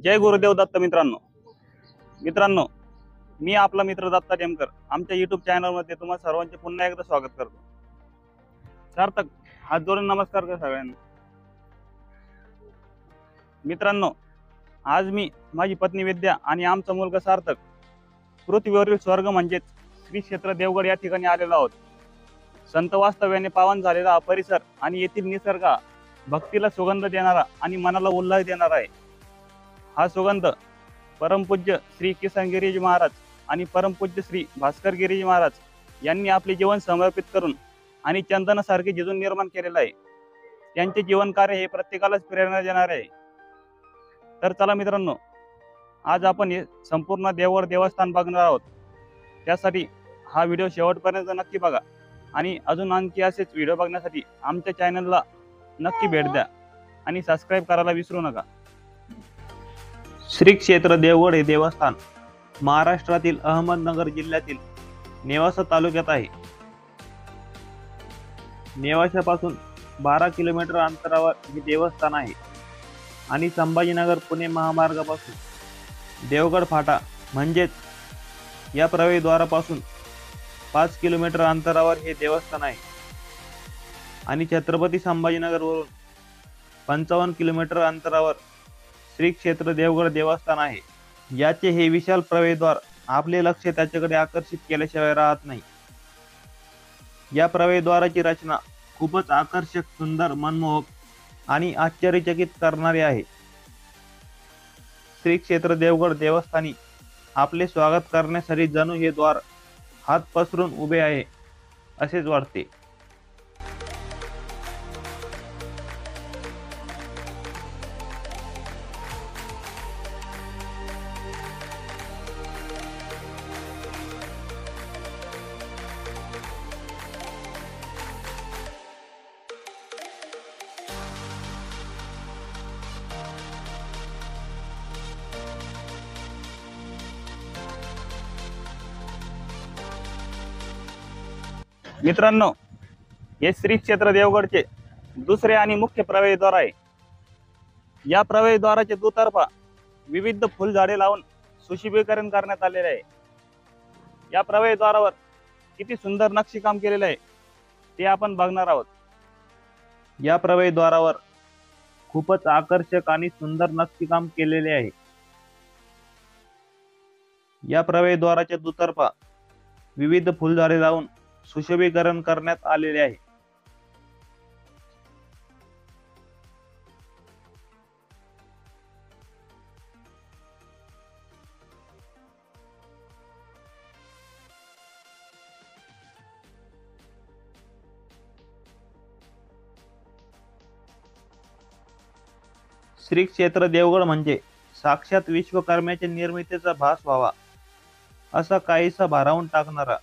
जय गुरुदेव दत्त मित्रांनो, मी आपला मित्र दत्ता टेमकर आमच्या युट्यूब चॅनलमध्ये तुम्हा सर्वांचे पुन्हा एकदा स्वागत करतो। सार्थक हात जोडून नमस्कार कर सगळ्यांना। मित्रांनो, आज मी माझी पत्नी विद्या आणि आमचा मुलगा सार्थक पृथ्वीवरील स्वर्ग म्हणजे श्री क्षेत्र देवगड या ठिकाणी आलेलो आहोत। संत वास्तव्याने पावन झालेला हा परिसर आणि येथील निसर्ग भक्तीला सुगंध देणारा आणि मनाला उल्हास देणारा आहे। हा सुगंध परमपूज्य श्री किसन गिरीजी महाराज आणि परमपूज्य श्री भास्कर गिरीजी महाराज यांनी आपले जीवन समर्पित करून आणि चंदनासारखे जिजून निर्माण केलेला आहे। त्यांचे जीवन कार्य हे प्रत्येकालाच प्रेरणा देणारे आहे। तर चला मित्रांनो, आज आपण हे संपूर्ण देवगड देवस्थान बघणार आहोत। त्यासाठी हा व्हिडिओ शेवटपर्यंत नक्की बघा आणि अजून आणखी असेच व्हिडिओ बघण्यासाठी आमच्या चॅनलला नक्की भेट द्या आणि सबस्क्राइब करायला विसरू नका। श्री क्षेत्र देवगड हे देवस्थान महाराष्ट्रातील अहमदनगर जिल्ह्यातील नेवासा तालुक्यात आहे। नेवाशापासून 12 किलोमीटर अंतरावर हे देवस्थान आहे आणि संभाजीनगर पुणे महामार्गापासून देवगड फाटा म्हणजेच या प्रवेशद्वारापासून 5 किलोमीटर अंतरावर हे देवस्थान आहे आणि छत्रपती संभाजीनगरवरून 55 किलोमीटर अंतरावर श्री क्षेत्र देवगड देवस्थान आहे। याचे हे विशाल प्रवेशद्वार आपले लक्ष त्याच्याकडे आकर्षित केल्याशिवाय राहत नाही। या प्रवेशद्वाराची रचना खूपच आकर्षक, सुंदर, मनमोहक आणि आश्चर्यचकित करणारी आहे। श्री क्षेत्र देवगड देवस्थानी आपले स्वागत करण्यासाठी जणू हे द्वार हात पसरून उभे आहे असेच वाटते। मित्रांनो, हे श्री क्षेत्र देवगडचे दुसरे आणि मुख्य प्रवेशद्वार आहे। या प्रवेशद्वाराचे दुतर्फा विविध फुलझाडे लावून सुशोभीकरण करण्यात आलेले आहे। या प्रवेशद्वारावर किती सुंदर नक्षीकाम केलेले आहे ते आपण बघणार आहोत। या प्रवेशद्वारावर खूपच आकर्षक आणि सुंदर नक्षीकाम केलेले आहे। या प्रवेशद्वाराच्या दुतर्फा विविध फुलझाडे लावून सुशोभीकरण करण्यात आलेले आहे। श्री क्षेत्र देवगड म्हणजे साक्षात विश्वकर्म्याच्या निर्मितीचा भास व्हावा असा काहीसा भारावून टाकणारा,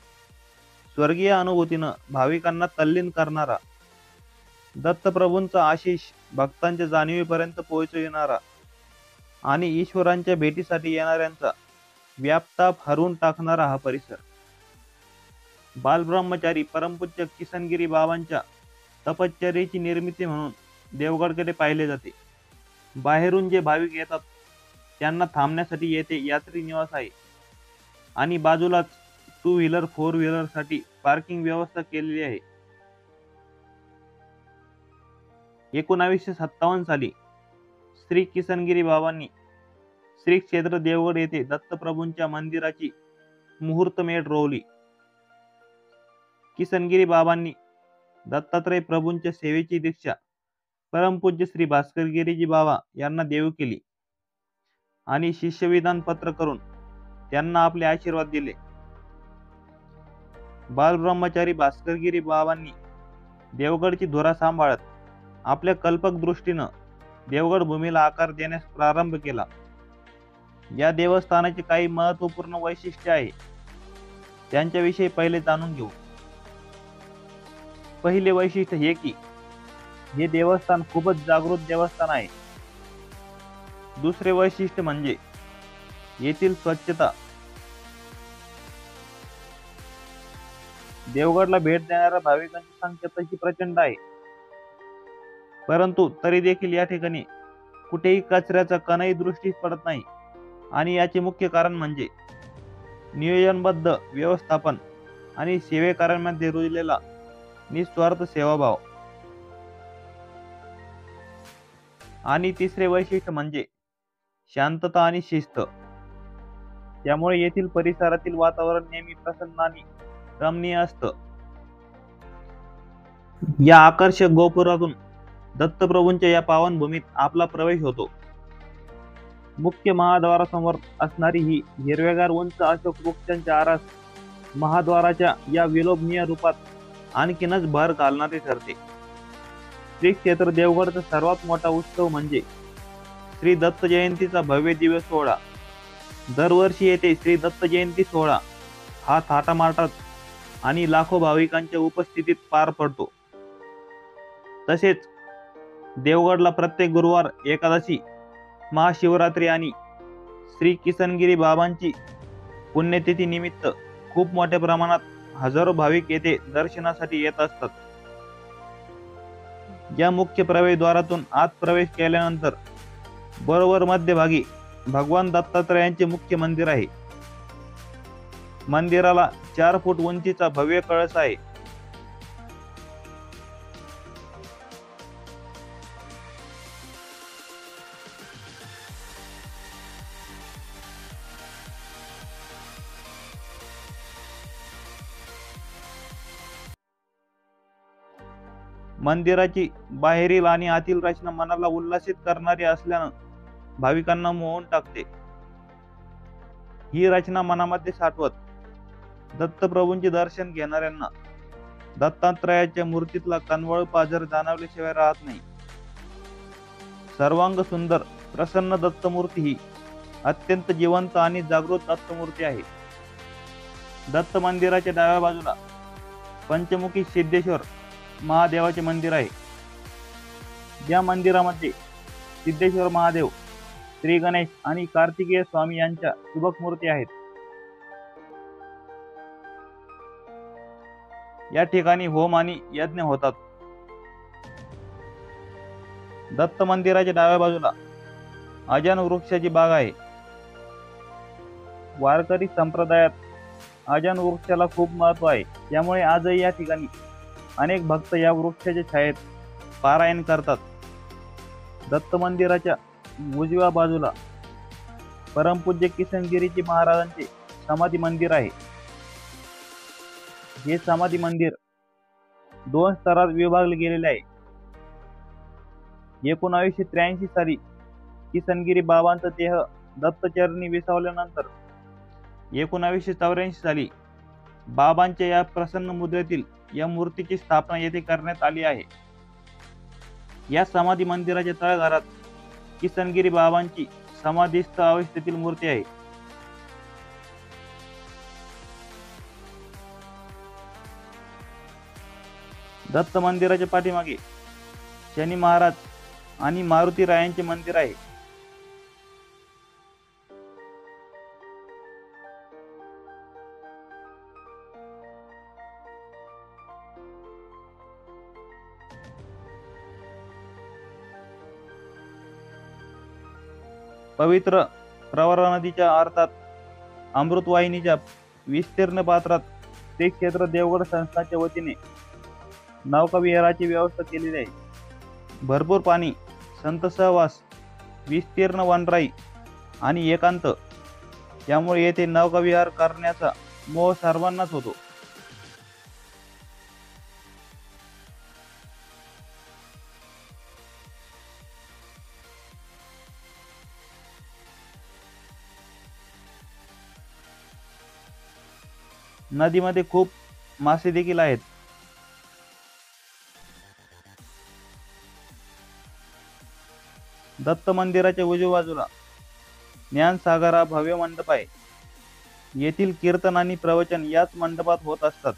स्वर्गीय अनुभूतीनं भाविकांना तल्लीन करणारा, दत्तप्रभूंचा आशीष भक्तांच्या जाणीवेपर्यंत पोहोचविणारा आणि ईश्वरांच्या भेटीसाठी येणाऱ्यांचा व्यापताप हरवून टाकणारा हा परिसर बालब्रह्मचारी परमपूज्य किसनगिरी बाबांच्या तपश्चर्येची निर्मिती म्हणून देवगडकडे पाहिले जाते। बाहेरून जे भाविक येतात त्यांना थांबण्यासाठी येथे यात्री निवास आहे आणि बाजूलाच 2 व्हीलर 4 व्हीलर साठी पार्किंग व्यवस्था केलेली आहे। 1957 साली श्री किसनगिरी बाबांनी श्री क्षेत्र देवगड येथे दत्तप्रभूंच्या मंदिराची मुहूर्तमेढ रोवली। किसनगिरी बाबांनी दत्तात्रय प्रभूंच्या सेवेची दीक्षा परमपूज्य श्री भास्कर गिरीजी बाबा यांना देऊ केली आणि शिष्यविधान पत्र करून त्यांना आपले आशीर्वाद दिले। बालब्रह्मचारी भास्करगिरी बाबांनी देवगडची धुरा सांभाळत आपल्या कल्पक दृष्टीनं देवगड भूमीला आकार देण्यास प्रारंभ केला। या देवस्थानाचे काही महत्त्वपूर्ण वैशिष्ट्ये आहे, त्यांच्याविषयी पहिले जाणून घेऊ। पहिले वैशिष्ट्य हे की हे देवस्थान खूपच जागृत देवस्थान आहे। दुसरे वैशिष्ट्य म्हणजे येथील स्वच्छता। देवगडला भेट देणाऱ्या भाविकांची संख्या तशी प्रचंड आहे, परंतु तरी देखील या ठिकाणी कुठेही कचऱ्याचा कणही दृष्टीस पडत नाही आणि याचे मुख्य कारण म्हणजे नियोजनबद्ध व्यवस्थापन आणि सेवेकरांमध्ये रुजलेला निस्वार्थ सेवाभाव. आणि तिसरे वैशिष्ट्य म्हणजे शांतता आणि शिस्त. त्यामुळे येथील परिसरातील वातावरण नेहमी प्रसन्न आणि रमणीय असतं. या आकर्षक गोपुरातून दत्तप्रभूंच्या या पावनभूमीत आपला प्रवेश होतो. मुख्य महाद्वारासमोर असणारी ही हिरवेगार उंच अशोक वृक्षांच्या आरास महाद्वाराच्या या विलोभनीय रूपात आणखीनच भर घालणारे ठरते. श्री क्षेत्र देवगडचा सर्वात मोठा उत्सव म्हणजे श्री दत्त जयंतीचा भव्य दिव्य सोहळा. दरवर्षी येथे श्री दत्त जयंती सोहळा हा थाटामाटात आणि लाखो भाविकांच्या उपस्थितीत पार पडतो. तसेच देवगडला प्रत्येक गुरुवार, एकादशी, महाशिवरात्री आणि श्री किसनगिरी बाबांची पुण्यतिथी निमित्त खूप मोठ्या प्रमाणात हजारो भाविक येथे दर्शनासाठी येत असतात. या मुख्य प्रवेशद्वारातून आत प्रवेश केल्यानंतर बरोबर मध्यभागी भगवान दत्तात्रयांचे मुख्य मंदिर आहे. मंदिराला 4 फूट उंचीचा भव्य कळस आहे. मंदिराची बाहेरील आणि आतील रचना मनाला उल्हासित करणारी असल्यानं भाविकांना मोहून टाकते. ही रचना मनामध्ये साठवत दत्तप्रभूंचे दर्शन घेणाऱ्यांना दत्तात्रयाच्या मूर्तीतला कनवळ पाझर जाणवल्याशिवाय राहत नाही. सर्वांग सुंदर प्रसन्न दत्तमूर्ती ही अत्यंत जिवंत आणि जागृत दत्तमूर्ती आहे. दत्त मंदिराच्या डाव्या बाजूला पंचमुखी सिद्धेश्वर महादेवाचे मंदिर आहे. या मंदिरामध्ये सिद्धेश्वर महादेव, श्री गणेश आणि कार्तिकेय स्वामी यांच्या सुबक मूर्ती आहेत. या ठिकाणी होम आणि यज्ञ होतात. दत्त मंदिराच्या डाव्या बाजूला अजन वृक्षाची बाग आहे. वारकरी संप्रदायात अजन वृक्षाला खूप महत्व आहे. त्यामुळे आजही या ठिकाणी अनेक भक्त या वृक्षाच्या छायेत पारायण करतात. दत्त मंदिराच्या उजव्या बाजूला परमपूज्य किसनगिरीजी महाराजांचे समाधी मंदिर आहे. हे समाधी मंदिर 2 स्तरात विभागले गेलेले आहे. 1983 साली किसनगिरी बाबांचा देह दत्तचरणी विसावल्यानंतर 1984 साली बाबांच्या या प्रसन्न मुद्रेतील या मूर्तीची स्थापना येथे करण्यात आली आहे. या समाधी मंदिराच्या तळघरात किसनगिरी बाबांची समाधीस्थ अवस्थेतील मूर्ती आहे. दत्त मंदिराच्या पाठीमागे शनी महाराज आणि मारुती रायांचे मंदिर आहे. पवित्र प्रवरा नदीच्या अर्थात अमृतवाहिनीच्या विस्तीर्ण पात्रात श्री क्षेत्र देवगड संस्थांच्या वतीने नौकाविहाराची व्यवस्था केलेली आहे. भरपूर पाणी, संत सहवास, विस्तीर्ण वनराई आणि एकांत यामुळे येथे नौकाविहार करण्याचा मोह सर्वांनाच होतो. नदीमध्ये खूप मासे देखील आहेत. दत्त मंदिराच्या उजव्या बाजूला ज्ञानसागर हा भव्य मंडप आहे. येथील कीर्तन आणि प्रवचन याच मंडपात होत असतात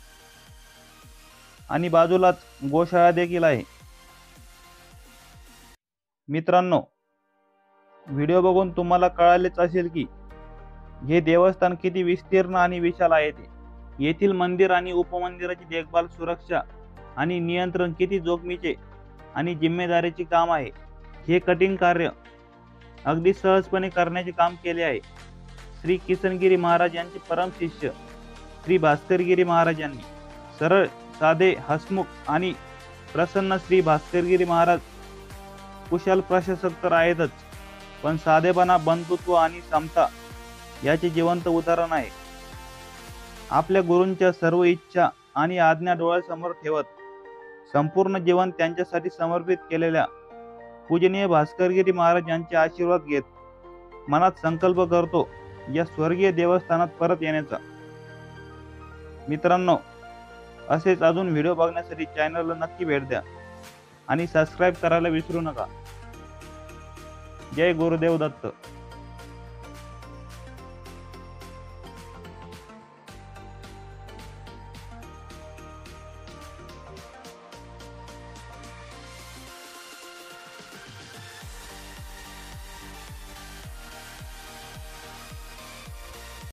आणि बाजूलाच गोशाळा देखील आहे. मित्रांनो, व्हिडिओ बघून तुम्हाला कळालेच असेल की हे देवस्थान किती विस्तीर्ण आणि विशाल आहे ते. येथील मंदिर आणि उपमंदिराची देखभाल, सुरक्षा आणि नियंत्रण किती जोखमीचे आणि जिम्मेदारीचे काम आहे. हे कठीण कार्य अगदी सहजपणे करण्याचे काम केले आहे. श्री किसनगिरी महाराज यांचे परम शिष्य श्री भास्करगिरी महाराज यांनी सरळ, साधे, हसमुख आणि प्रसन्न श्री भास्करगिरी महाराज कुशल प्रशासक तर आहेतच, पण साधेपणा, बंधुत्व आणि समता याचे जिवंत उदाहरण आहे. आपल्या गुरूंच्या सर्व इच्छा आणि आज्ञा डोळ्यासमोर ठेवत संपूर्ण जीवन त्यांच्यासाठी समर्पित केलेल्या पूजनीय भास्करगिरी महाराज यांचे आशीर्वाद घेत मनात संकल्प करतो या स्वर्गीय देवस्थानात परत येण्याचा. मित्रांनो, असेच अजून व्हिडिओ बघण्यासाठी चॅनलला नक्की भेट द्या आणि सबस्क्राईब करायला विसरू नका. जय गुरुदेव दत्त.